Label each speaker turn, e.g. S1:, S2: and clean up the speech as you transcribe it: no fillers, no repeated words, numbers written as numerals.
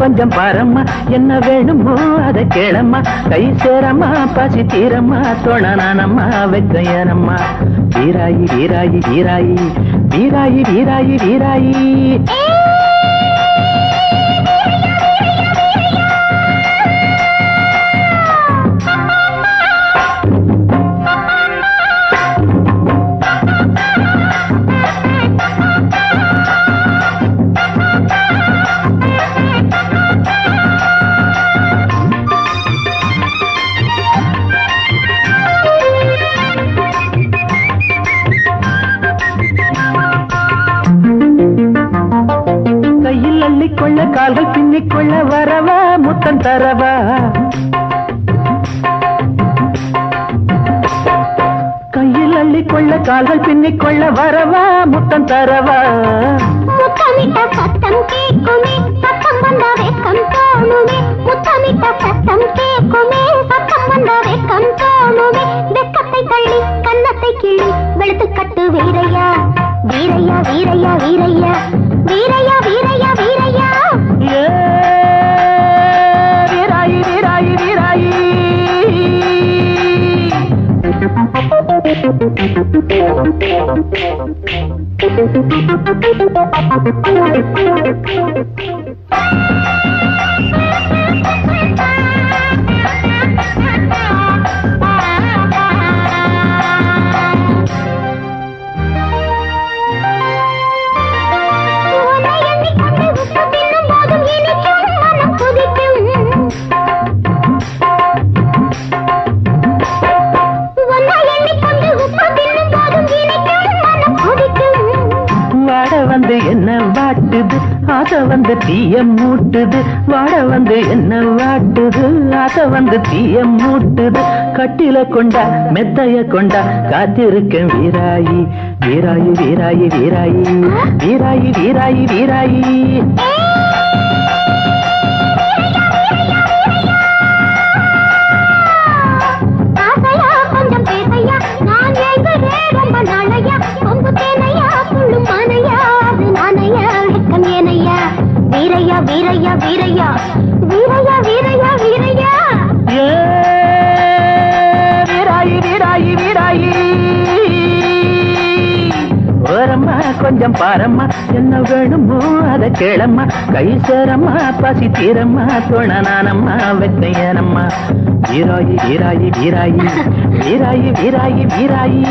S1: கொஞ்சம் பாரம்மா என்ன வேணுமோ அதை கேளம்மா கை சேரம்மா பசி தீரம்மா தொணனானம்மா வெக்கையனம்மா வீராயி வீராயி வீராயி வீராயி வீராயி வீராயி கொள்ள கால்கள் பின்னிக்கொள்ள வரவா முத்தம் தரவா கையில் அள்ளிக்கொள்ள கால்கள் பின்னிக்கொள்ள வரவா முத்தம் தரவா
S2: முத்தமிட்ட சத்தம் கேட்குமே சத்தம் வந்த வெக்கம் தோணுமே முத்தமிட்ட சத்தம் கேட்குமே சத்தம் வந்த வெக்கம் தோணுமே வெக்கத்தை தள்ளி கன்னத்தை கிள்ளி வெளுத்து கட்டு வீரையா வீரையா வீரையா வீரையா வீரையா வீரையா வீரையா
S1: வீராயி வீராயி வீராயி வந்து என்ன வாட்டுது ஆசை வந்து தீய மூட்டுது வாட வந்து என்ன வாட்டுது ஆசை வந்து தீய மூட்டுது கட்டில கொண்டா மெத்தைய கொண்டா காத்திருக்கேன் வீராயி வீராயி வீராயி வீராயி வீராயி வீராயி வீராயி
S2: வீரையா வீரையா வீரையா வீரையா வீரையா வீரையா
S1: வீராயி வீராயி வீராயி ஓரம்மா கொஞ்சம் பாரம்மா என்ன வேணுமோ அதை கேளம்மா கை சேரம்மா பசி தீரம்மா தொணனானம்மா வெக்கையனம்மா வீராயி வீராயி வீராயி வீராயி வீராயி வீராயி